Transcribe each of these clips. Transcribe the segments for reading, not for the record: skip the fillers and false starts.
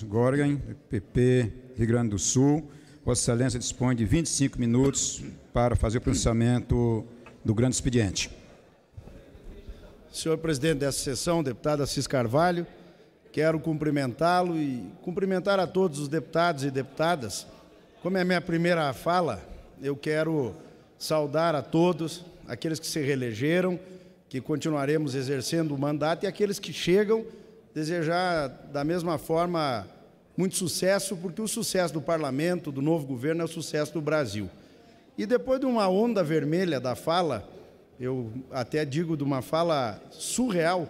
Gorgen, PP, Rio Grande do Sul. Vossa Excelência dispõe de 25 minutos para fazer o pronunciamento do grande expediente. Senhor presidente dessa sessão, deputado Assis Carvalho, quero cumprimentá-lo e cumprimentar a todos os deputados e deputadas. Como é a minha primeira fala, eu quero saudar a todos, aqueles que se reelegeram, que continuaremos exercendo o mandato, e aqueles que chegam, desejar da mesma forma muito sucesso, porque o sucesso do parlamento, do novo governo, é o sucesso do Brasil. E depois de uma onda vermelha da fala, eu até digo de uma fala surreal,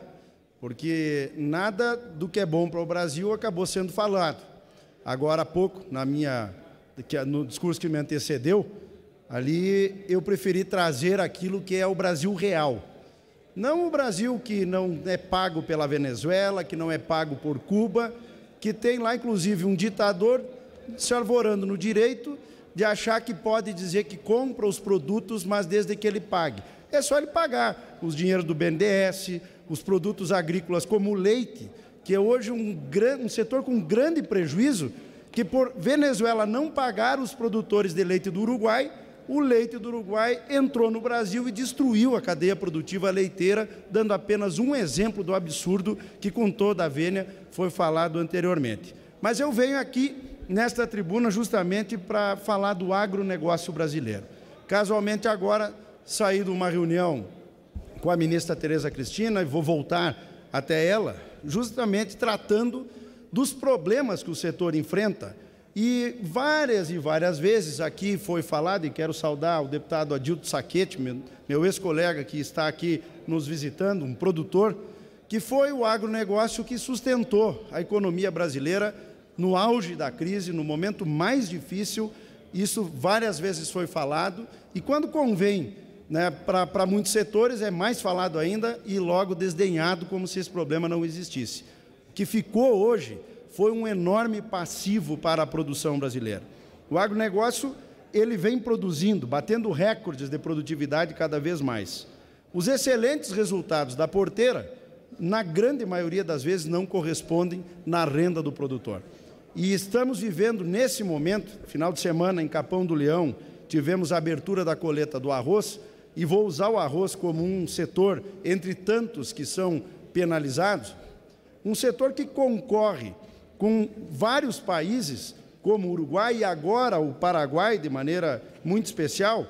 porque nada do que é bom para o Brasil acabou sendo falado. Agora há pouco, no discurso que me antecedeu, ali eu preferi trazer aquilo que é o Brasil real. Não o Brasil que não é pago pela Venezuela, que não é pago por Cuba, que tem lá, inclusive, um ditador se arvorando no direito de achar que pode dizer que compra os produtos, mas desde que ele pague. É só ele pagar os dinheiros do BNDES, os produtos agrícolas como o leite, que é hoje um setor com grande prejuízo, que por Venezuela não pagar os produtores de leite do Uruguai, o leite do Uruguai entrou no Brasil e destruiu a cadeia produtiva leiteira, dando apenas um exemplo do absurdo que, com toda a vênia, foi falado anteriormente. Mas eu venho aqui, nesta tribuna, justamente para falar do agronegócio brasileiro. Casualmente, agora, saí de uma reunião com a ministra Tereza Cristina, e vou voltar até ela, justamente tratando dos problemas que o setor enfrenta. E várias vezes aqui foi falado, e quero saudar o deputado Adilto Saquete, meu ex-colega que está aqui nos visitando, um produtor, que foi o agronegócio que sustentou a economia brasileira no auge da crise, no momento mais difícil. Isso várias vezes foi falado, e quando convém, né, para muitos setores é mais falado ainda e logo desdenhado, como se esse problema não existisse. O que ficou hoje foi um enorme passivo para a produção brasileira. O agronegócio, ele vem produzindo, batendo recordes de produtividade cada vez mais. Os excelentes resultados da porteira, na grande maioria das vezes, não correspondem na renda do produtor. E estamos vivendo nesse momento, final de semana, em Capão do Leão, tivemos a abertura da colheita do arroz, e vou usar o arroz como um setor, entre tantos que são penalizados, um setor que concorre com vários países, como o Uruguai e agora o Paraguai, de maneira muito especial,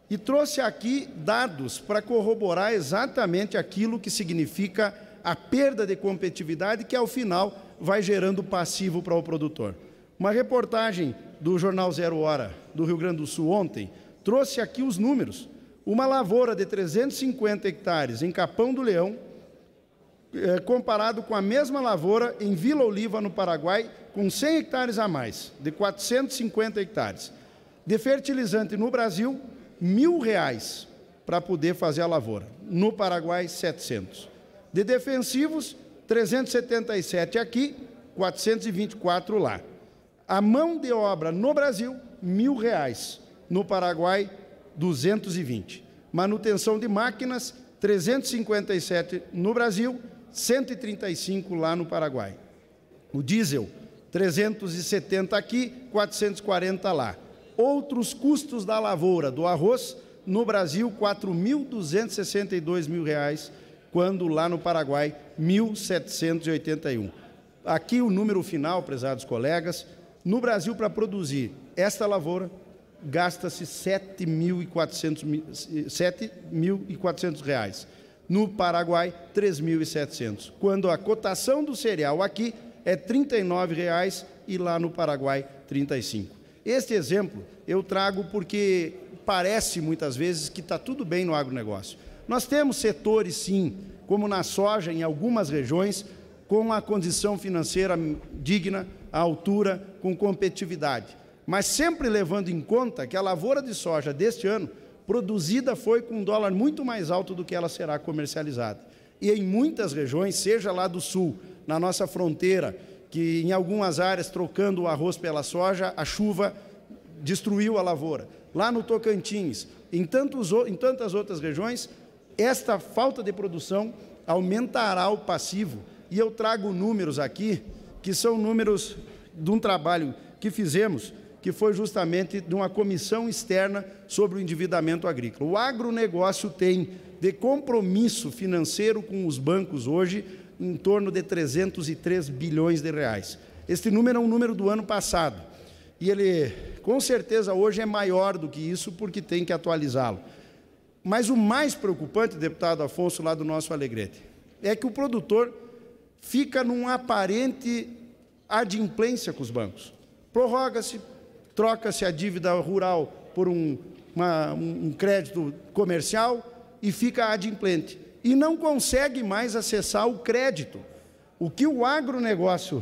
e trouxe aqui dados para corroborar exatamente aquilo que significa a perda de competitividade, que ao final vai gerando passivo para o produtor. Uma reportagem do jornal Zero Hora do Rio Grande do Sul ontem trouxe aqui os números. Uma lavoura de 350 hectares em Capão do Leão, comparado com a mesma lavoura em Vila Oliva, no Paraguai, com 100 hectares a mais, de 450 hectares. De fertilizante no Brasil, R$1.000 para poder fazer a lavoura. No Paraguai, 700. De defensivos, 377 aqui, 424 lá. A mão de obra no Brasil, R$1.000. No Paraguai, 220. Manutenção de máquinas, 357 no Brasil, 135 lá no Paraguai. O diesel, 370 aqui, 440 lá. Outros custos da lavoura do arroz, no Brasil, R$4.262.000, quando lá no Paraguai, 1.781. Aqui o número final, prezados colegas, no Brasil, para produzir esta lavoura, gasta-se R$7.400. No Paraguai, 3.700. Quando a cotação do cereal aqui é R$39 e lá no Paraguai, 35. Este exemplo eu trago porque parece muitas vezes que está tudo bem no agronegócio. Nós temos setores, sim, como na soja, em algumas regiões, com a condição financeira digna, à altura, com competitividade. Mas sempre levando em conta que a lavoura de soja deste ano, produzida foi com um dólar muito mais alto do que ela será comercializada. E em muitas regiões, seja lá do sul, na nossa fronteira, que em algumas áreas, trocando o arroz pela soja, a chuva destruiu a lavoura. Lá no Tocantins, em tantas outras regiões, esta falta de produção aumentará o passivo. E eu trago números aqui que são números de um trabalho que fizemos, que foi justamente de uma comissão externa sobre o endividamento agrícola. O agronegócio tem de compromisso financeiro com os bancos hoje em torno de 303 bilhões de reais. Este número é um número do ano passado, e ele, com certeza, hoje é maior do que isso, porque tem que atualizá-lo. Mas o mais preocupante, deputado Afonso, lá do nosso Alegrete, é que o produtor fica num aparente adimplência com os bancos. Prorroga-se, troca-se a dívida rural por um crédito comercial e fica adimplente. E não consegue mais acessar o crédito. O que o agronegócio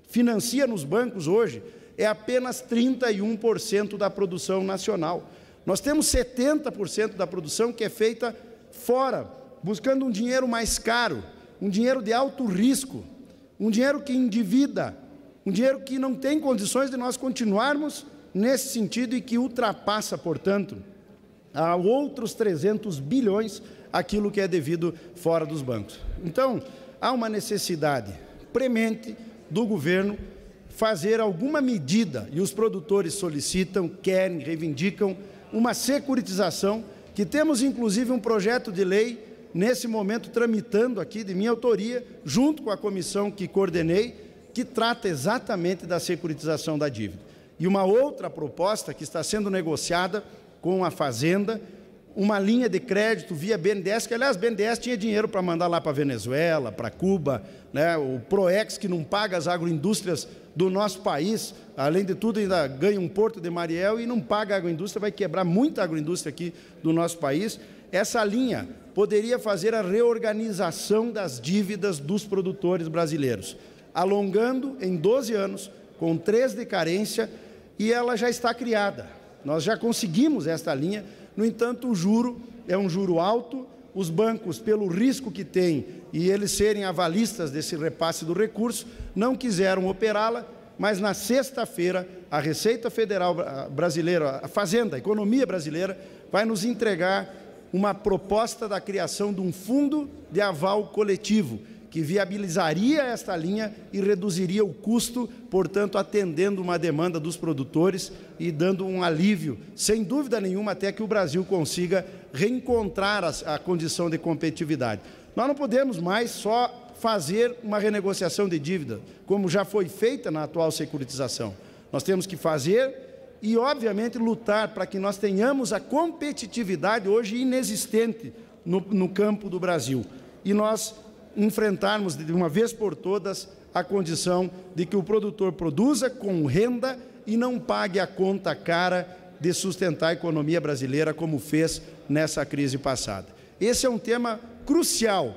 financia nos bancos hoje é apenas 31% da produção nacional. Nós temos 70% da produção que é feita fora, buscando um dinheiro mais caro, um dinheiro de alto risco, um dinheiro que endivida, um dinheiro que não tem condições de nós continuarmos nesse sentido e que ultrapassa, portanto, a outros 300 bilhões aquilo que é devido fora dos bancos. Então, há uma necessidade premente do governo fazer alguma medida, e os produtores solicitam, querem, reivindicam, uma securitização, que temos inclusive um projeto de lei, nesse momento tramitando aqui, de minha autoria, junto com a comissão que coordenei, que trata exatamente da securitização da dívida. E uma outra proposta que está sendo negociada com a Fazenda, uma linha de crédito via BNDES, que, aliás, BNDES tinha dinheiro para mandar lá para a Venezuela, para Cuba, né? O PROEX, que não paga as agroindústrias do nosso país, além de tudo, ainda ganha um Porto de Mariel e não paga a agroindústria, vai quebrar muita agroindústria aqui do nosso país. Essa linha poderia fazer a reorganização das dívidas dos produtores brasileiros, alongando em 12 anos, com 3 de carência, e ela já está criada. Nós já conseguimos esta linha. No entanto, o juro é um juro alto, os bancos, pelo risco que têm e eles serem avalistas desse repasse do recurso, não quiseram operá-la, mas na sexta-feira a Receita Federal Brasileira, a Fazenda, a Economia Brasileira, vai nos entregar uma proposta da criação de um fundo de aval coletivo, que viabilizaria esta linha e reduziria o custo, portanto, atendendo uma demanda dos produtores e dando um alívio, sem dúvida nenhuma, até que o Brasil consiga reencontrar a condição de competitividade. Nós não podemos mais só fazer uma renegociação de dívida, como já foi feita na atual securitização. Nós temos que fazer e, obviamente, lutar para que nós tenhamos a competitividade hoje inexistente no campo do Brasil. E nós enfrentarmos de uma vez por todas a condição de que o produtor produza com renda e não pague a conta cara de sustentar a economia brasileira como fez nessa crise passada. Esse é um tema crucial,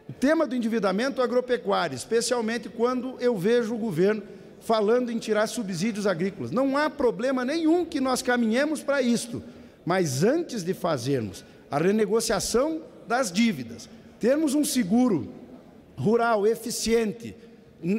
o tema do endividamento agropecuário, especialmente quando eu vejo o governo falando em tirar subsídios agrícolas. Não há problema nenhum que nós caminhemos para isto, mas antes de fazermos a renegociação das dívidas, termos um seguro rural eficiente,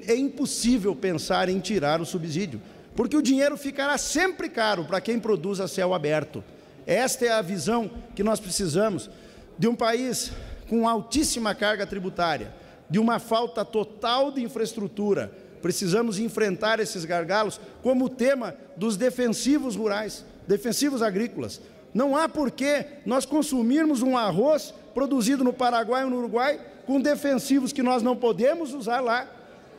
é impossível pensar em tirar o subsídio, porque o dinheiro ficará sempre caro para quem produz a céu aberto. Esta é a visão que nós precisamos de um país com altíssima carga tributária, de uma falta total de infraestrutura. Precisamos enfrentar esses gargalos como o tema dos defensivos rurais, defensivos agrícolas. Não há por que nós consumirmos um arroz produzido no Paraguai ou no Uruguai com defensivos que nós não podemos usar lá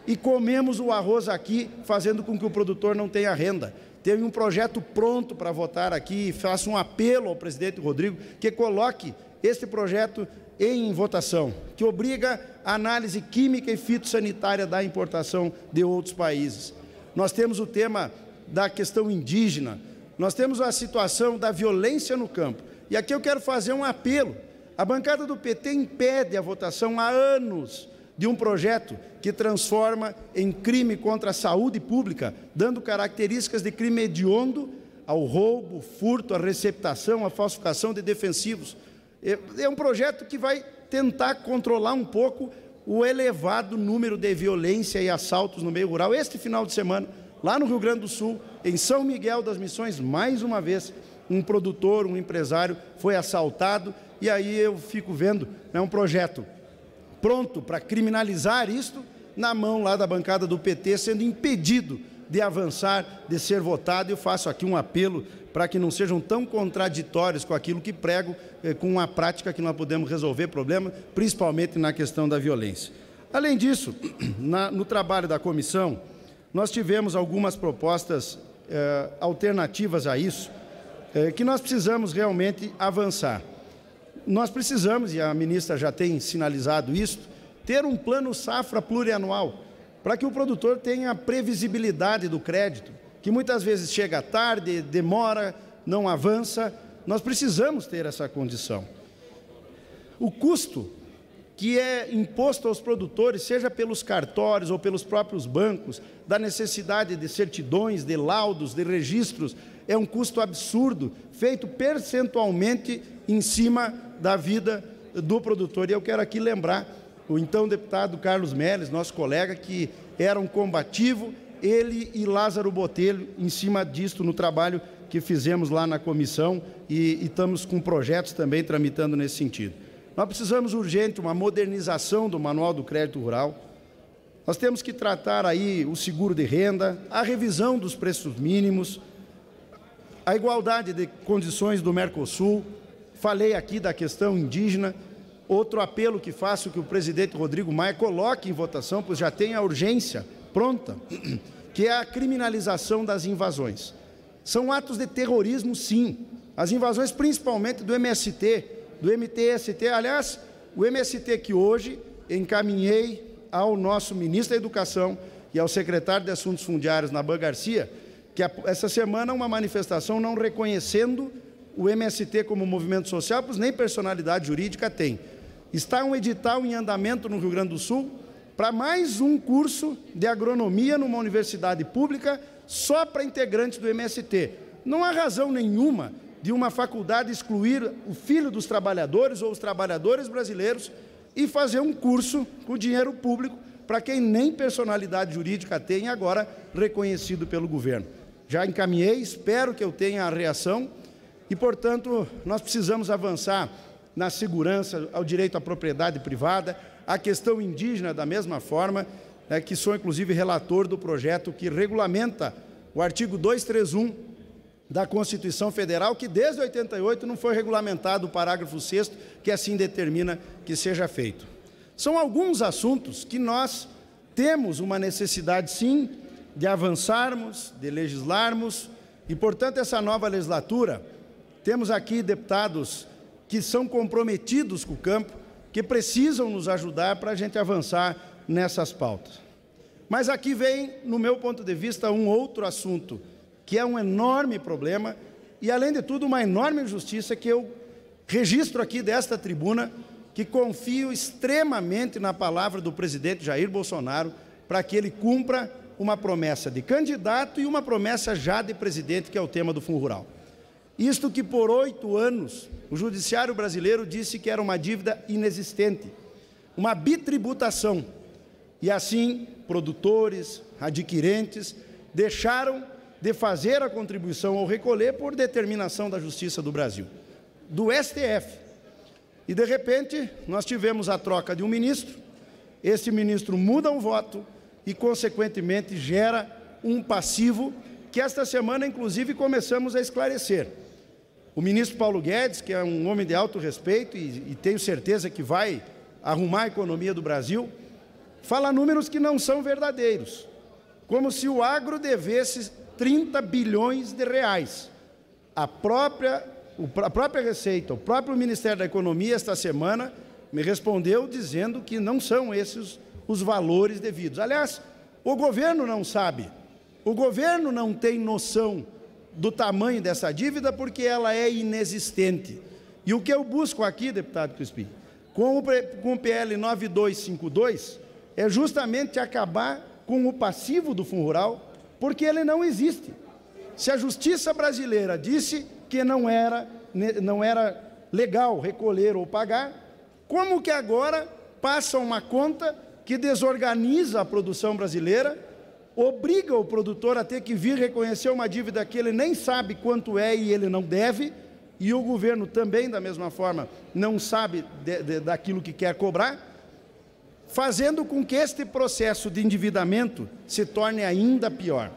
e comemos o arroz aqui, fazendo com que o produtor não tenha renda. Tem um projeto pronto para votar aqui e faço um apelo ao presidente Rodrigo que coloque este projeto em votação, que obriga a análise química e fitossanitária da importação de outros países. Nós temos o tema da questão indígena, nós temos a situação da violência no campo. E aqui eu quero fazer um apelo. A bancada do PT impede a votação há anos de um projeto que transforma em crime contra a saúde pública, dando características de crime hediondo ao roubo, furto, à receptação, à falsificação de defensivos. É um projeto que vai tentar controlar um pouco o elevado número de violência e assaltos no meio rural. Este final de semana, lá no Rio Grande do Sul, em São Miguel das Missões, mais uma vez, um produtor, um empresário foi assaltado, e aí eu fico vendo, é um projeto pronto para criminalizar isto, na mão lá da bancada do PT, sendo impedido de avançar, de ser votado. Eu faço aqui um apelo para que não sejam tão contraditórios com aquilo que prego, com a prática que nós podemos resolver problemas, principalmente na questão da violência. Além disso, no trabalho da comissão, nós tivemos algumas propostas alternativas a isso, que nós precisamos realmente avançar. Nós precisamos, e a ministra já tem sinalizado isso, ter um plano safra plurianual, para que o produtor tenha previsibilidade do crédito, que muitas vezes chega tarde, demora, não avança. Nós precisamos ter essa condição. O custo que é imposto aos produtores, seja pelos cartórios ou pelos próprios bancos, da necessidade de certidões, de laudos, de registros, é um custo absurdo, feito percentualmente em cima da vida do produtor. E eu quero aqui lembrar o então deputado Carlos Melles, nosso colega, que era um combativo, ele e Lázaro Botelho, em cima disto, no trabalho que fizemos lá na comissão, e estamos com projetos também tramitando nesse sentido. Nós precisamos urgente uma modernização do Manual do Crédito Rural. Nós temos que tratar aí o seguro de renda, a revisão dos preços mínimos, a igualdade de condições do Mercosul. Falei aqui da questão indígena. Outro apelo que faço, que o presidente Rodrigo Maia coloque em votação, pois já tem a urgência pronta, que é a criminalização das invasões. São atos de terrorismo, sim. As invasões, principalmente do MST, do MTST. Aliás, o MST que hoje encaminhei ao nosso ministro da Educação e ao secretário de Assuntos Fundiários, Naban Garcia, que essa semana uma manifestação não reconhecendo o MST como movimento social, pois nem personalidade jurídica tem. Está um edital em andamento no Rio Grande do Sul para mais um curso de agronomia numa universidade pública só para integrantes do MST. Não há razão nenhuma de uma faculdade excluir o filho dos trabalhadores ou os trabalhadores brasileiros e fazer um curso com dinheiro público para quem nem personalidade jurídica tem, agora reconhecido pelo governo. Já encaminhei, espero que eu tenha a reação e, portanto, nós precisamos avançar na segurança, ao direito à propriedade privada, a questão indígena da mesma forma, que sou inclusive relator do projeto que regulamenta o artigo 231 da Constituição Federal, que desde 88 não foi regulamentado o parágrafo 6º, que assim determina que seja feito. São alguns assuntos que nós temos uma necessidade, sim, de avançarmos, de legislarmos, e, portanto, essa nova legislatura, temos aqui deputados que são comprometidos com o campo, que precisam nos ajudar para a gente avançar nessas pautas. Mas aqui vem, no meu ponto de vista, um outro assunto, que é um enorme problema e, além de tudo, uma enorme injustiça que eu registro aqui desta tribuna, que confio extremamente na palavra do presidente Jair Bolsonaro para que ele cumpra uma promessa de candidato e uma promessa já de presidente, que é o tema do Fundo Rural. Isto que por 8 anos o judiciário brasileiro disse que era uma dívida inexistente, uma bitributação, e assim produtores, adquirentes deixaram de fazer a contribuição ao recolher por determinação da Justiça do Brasil, do STF. E, de repente, nós tivemos a troca de um ministro, esse ministro muda o voto e, consequentemente, gera um passivo que esta semana, inclusive, começamos a esclarecer. O ministro Paulo Guedes, que é um homem de alto respeito e tenho certeza que vai arrumar a economia do Brasil, fala números que não são verdadeiros, como se o agro devesse 30 bilhões de reais. A própria Receita, o próprio Ministério da Economia, esta semana, me respondeu dizendo que não são esses os valores devidos. Aliás, o governo não sabe, o governo não tem noção do tamanho dessa dívida porque ela é inexistente. E o que eu busco aqui, deputado Crispim, com o PL 9252, é justamente acabar com o passivo do Fundo Rural, porque ele não existe. Se a Justiça brasileira disse que não era legal recolher ou pagar, como que agora passa uma conta que desorganiza a produção brasileira, obriga o produtor a ter que vir reconhecer uma dívida que ele nem sabe quanto é e ele não deve, e o governo também, da mesma forma, não sabe daquilo que quer cobrar, fazendo com que este processo de endividamento se torne ainda pior.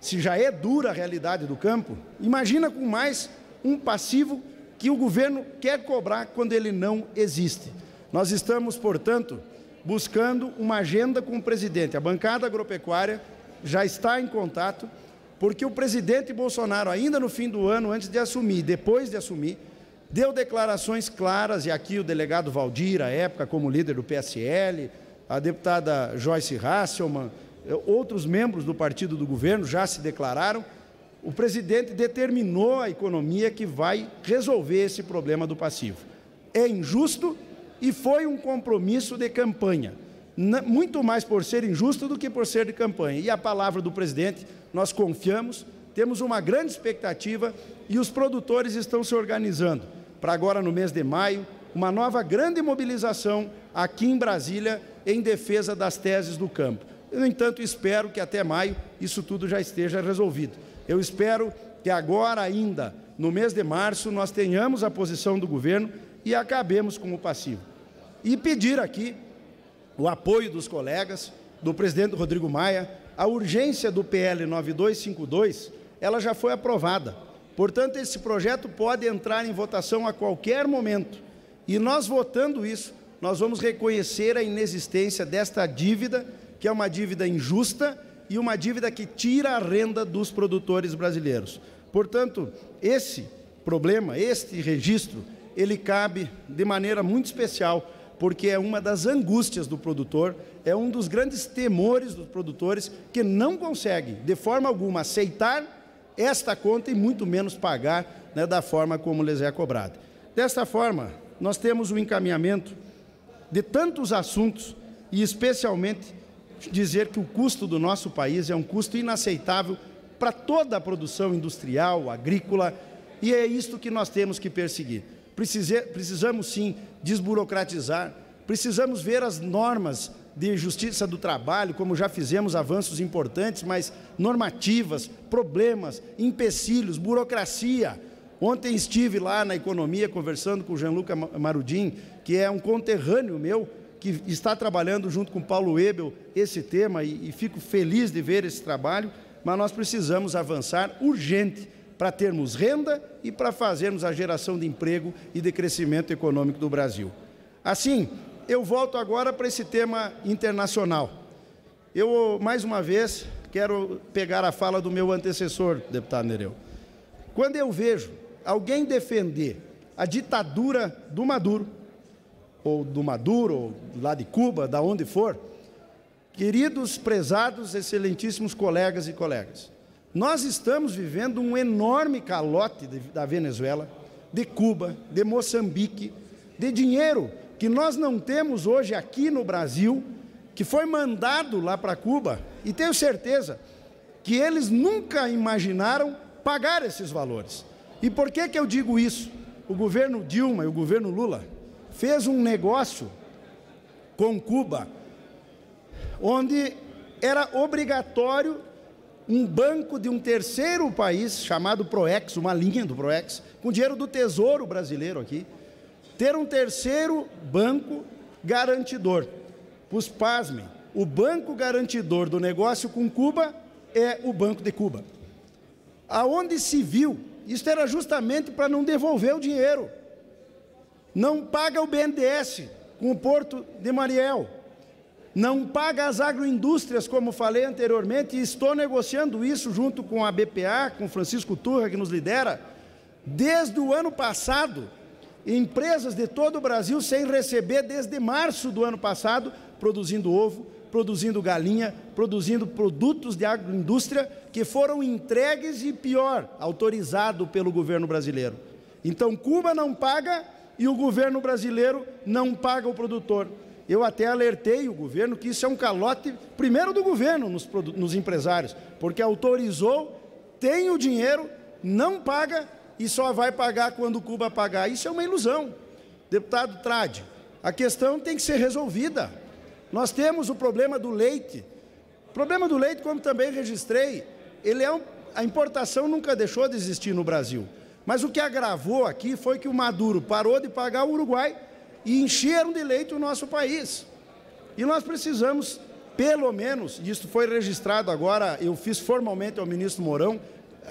Se já é dura a realidade do campo, imagina com mais um passivo que o governo quer cobrar quando ele não existe. Nós estamos, portanto, buscando uma agenda com o presidente. A bancada agropecuária já está em contato, porque o presidente Bolsonaro, ainda no fim do ano, antes de assumir, depois de assumir, deu declarações claras, e aqui o delegado Valdir, à época, como líder do PSL, a deputada Joyce Hasselmann, outros membros do partido do governo já se declararam. O presidente determinou a economia que vai resolver esse problema do passivo. É injusto e foi um compromisso de campanha, muito mais por ser injusto do que por ser de campanha. E a palavra do presidente, nós confiamos, temos uma grande expectativa e os produtores estão se organizando para agora, no mês de maio, uma nova grande mobilização aqui em Brasília em defesa das teses do campo. No entanto, espero que até maio isso tudo já esteja resolvido. Eu espero que agora ainda, no mês de março, nós tenhamos a posição do governo e acabemos com o passivo. E pedir aqui o apoio dos colegas, do presidente Rodrigo Maia. A urgência do PL 9252, ela já foi aprovada. Portanto, esse projeto pode entrar em votação a qualquer momento. E nós, votando isso, nós vamos reconhecer a inexistência desta dívida, que é uma dívida injusta e uma dívida que tira a renda dos produtores brasileiros. Portanto, esse problema, este registro, ele cabe de maneira muito especial, porque é uma das angústias do produtor, é um dos grandes temores dos produtores que não conseguem, de forma alguma, aceitar esta conta e muito menos pagar, né, da forma como lhes é cobrado. Desta forma, nós temos o encaminhamento de tantos assuntos e, especialmente, dizer que o custo do nosso país é um custo inaceitável para toda a produção industrial, agrícola, e é isto que nós temos que perseguir. Precisamos, sim, desburocratizar, precisamos ver as normas de justiça do trabalho, como já fizemos avanços importantes, mas normativas, problemas, empecilhos, burocracia. Ontem estive lá na economia conversando com o Jean-Luc Marudin, que é um conterrâneo meu, que está trabalhando junto com Paulo Ebel esse tema, e fico feliz de ver esse trabalho, mas nós precisamos avançar urgente para termos renda e para fazermos a geração de emprego e de crescimento econômico do Brasil. Assim, eu volto agora para esse tema internacional. Eu, mais uma vez, quero pegar a fala do meu antecessor, deputado Nereu. Quando eu vejo alguém defender a ditadura do Maduro, ou lá de Cuba, da onde for, queridos, prezados, excelentíssimos colegas e colegas, nós estamos vivendo um enorme calote da Venezuela, de Cuba, de Moçambique, de dinheiro que nós não temos hoje aqui no Brasil, que foi mandado lá para Cuba, e tenho certeza que eles nunca imaginaram pagar esses valores. E por que eu digo isso? O governo Dilma e o governo Lula fez um negócio com Cuba, onde era obrigatório um banco de um terceiro país, chamado Proex, uma linha do Proex, com dinheiro do Tesouro Brasileiro aqui, ter um terceiro banco garantidor. Pois, pasmem, o banco garantidor do negócio com Cuba é o Banco de Cuba. Aonde se viu, isso era justamente para não devolver o dinheiro. Não paga o BNDES com o Porto de Mariel. Não paga as agroindústrias, como falei anteriormente, e estou negociando isso junto com a BPA, com Francisco Turra, que nos lidera, desde o ano passado. Empresas de todo o Brasil sem receber desde março do ano passado, produzindo ovo, produzindo galinha, produzindo produtos de agroindústria que foram entregues e, pior, autorizado pelo governo brasileiro. Então, Cuba não paga e o governo brasileiro não paga o produtor. Eu até alertei o governo que isso é um calote, primeiro do governo, nos empresários, porque autorizou, tem o dinheiro, não paga e só vai pagar quando Cuba pagar. Isso é uma ilusão. Deputado Trade, a questão tem que ser resolvida. Nós temos o problema do leite. O problema do leite, como também registrei, a importação nunca deixou de existir no Brasil. Mas o que agravou aqui foi que o Maduro parou de pagar o Uruguai e encheram de leite o nosso país. E nós precisamos, pelo menos, e isso foi registrado agora, eu fiz formalmente ao ministro Mourão,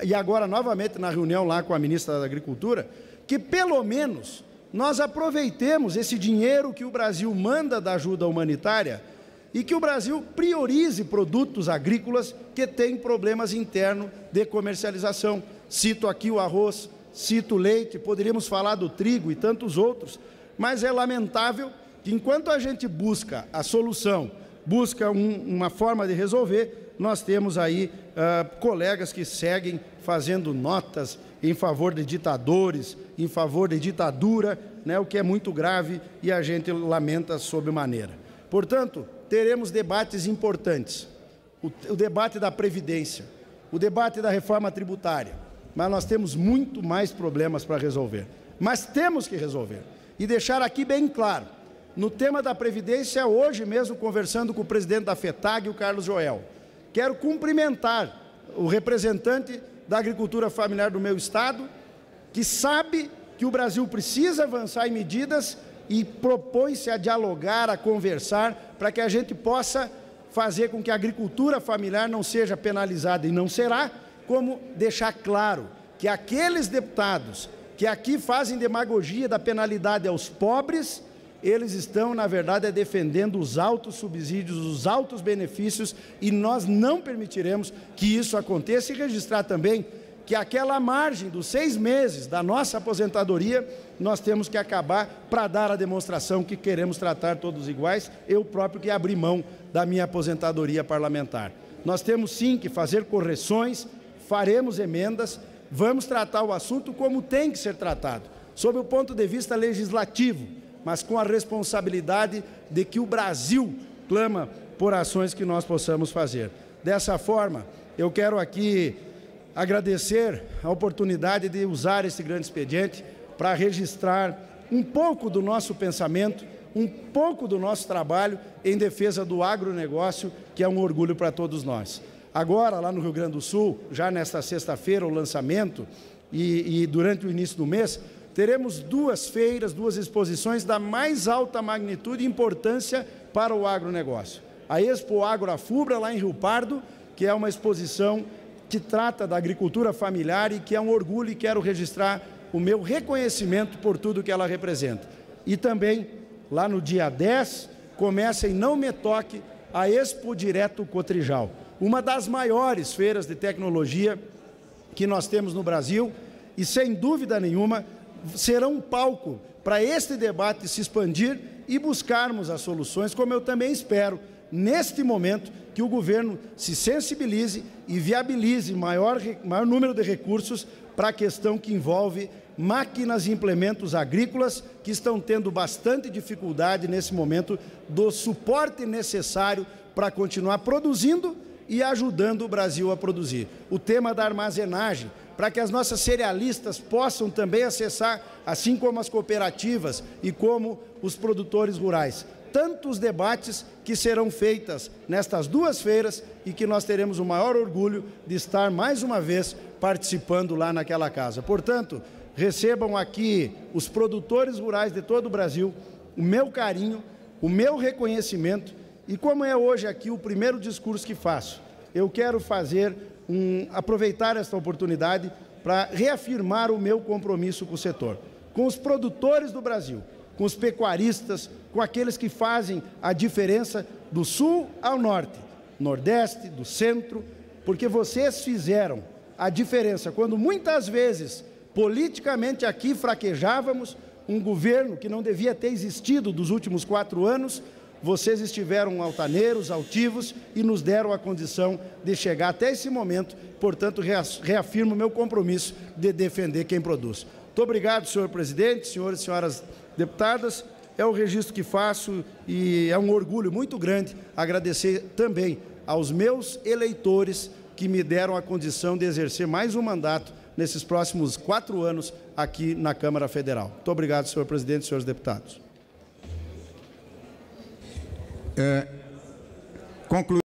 e agora novamente na reunião lá com a ministra da Agricultura, que pelo menos nós aproveitemos esse dinheiro que o Brasil manda da ajuda humanitária e que o Brasil priorize produtos agrícolas que têm problemas internos de comercialização. Cito aqui o arroz, cito o leite, poderíamos falar do trigo e tantos outros, mas é lamentável que enquanto a gente busca a solução, busca uma forma de resolver, nós temos aí colegas que seguem fazendo notas em favor de ditadores, em favor de ditadura, né, o que é muito grave e a gente lamenta sobremaneira. Portanto, teremos debates importantes, o debate da Previdência, o debate da reforma tributária, mas nós temos muito mais problemas para resolver. Mas temos que resolver. E deixar aqui bem claro, no tema da Previdência, hoje mesmo conversando com o presidente da FETAG, o Carlos Joel, quero cumprimentar o representante da agricultura familiar do meu estado, que sabe que o Brasil precisa avançar em medidas e propõe-se a dialogar, a conversar, para que a gente possa fazer com que a agricultura familiar não seja penalizada, e não será, como deixar claro que aqueles deputados que aqui fazem demagogia da penalidade aos pobres, eles estão, na verdade, defendendo os altos subsídios, os altos benefícios, e nós não permitiremos que isso aconteça. E registrar também que aquela margem dos 6 meses da nossa aposentadoria, nós temos que acabar para dar a demonstração que queremos tratar todos iguais, eu próprio que abri mão da minha aposentadoria parlamentar. Nós temos sim que fazer correções, faremos emendas, vamos tratar o assunto como tem que ser tratado, sob o ponto de vista legislativo, mas com a responsabilidade de que o Brasil clama por ações que nós possamos fazer. Dessa forma, eu quero aqui agradecer a oportunidade de usar esse grande expediente para registrar um pouco do nosso pensamento, um pouco do nosso trabalho em defesa do agronegócio, que é um orgulho para todos nós. Agora, lá no Rio Grande do Sul, já nesta sexta-feira, o lançamento, e durante o início do mês, teremos 2 feiras, 2 exposições da mais alta magnitude e importância para o agronegócio. A Expo Agroafubra, lá em Rio Pardo, que é uma exposição que trata da agricultura familiar e que é um orgulho, e quero registrar o meu reconhecimento por tudo que ela representa. E também, lá no dia 10, começa em Não Me Toque a Expo Direto Cotrijal, uma das maiores feiras de tecnologia que nós temos no Brasil e, sem dúvida nenhuma, será um palco para este debate se expandir e buscarmos as soluções, como eu também espero, neste momento, que o governo se sensibilize e viabilize maior número de recursos para a questão que envolve máquinas e implementos agrícolas que estão tendo bastante dificuldade nesse momento do suporte necessário para continuar produzindo e ajudando o Brasil a produzir. O tema da armazenagem, para que as nossas cerealistas possam também acessar, assim como as cooperativas e como os produtores rurais. Tantos debates que serão feitas nestas 2 feiras e que nós teremos o maior orgulho de estar mais uma vez participando lá naquela casa. Portanto, recebam aqui os produtores rurais de todo o Brasil, o meu carinho, o meu reconhecimento, e como é hoje aqui o primeiro discurso que faço, eu quero aproveitar esta oportunidade para reafirmar o meu compromisso com o setor, com os produtores do Brasil, com os pecuaristas, com aqueles que fazem a diferença do sul ao norte, nordeste, do centro, porque vocês fizeram a diferença quando muitas vezes, politicamente aqui fraquejávamos, um governo que não devia ter existido dos últimos 4 anos, vocês estiveram altaneiros, altivos e nos deram a condição de chegar até esse momento, portanto, reafirmo o meu compromisso de defender quem produz. Muito obrigado, senhor presidente, senhores e senhoras deputadas, é o registro que faço e é um orgulho muito grande agradecer também aos meus eleitores que me deram a condição de exercer mais um mandato nesses próximos 4 anos aqui na Câmara Federal. Muito obrigado, senhor presidente e senhores deputados. Concluído.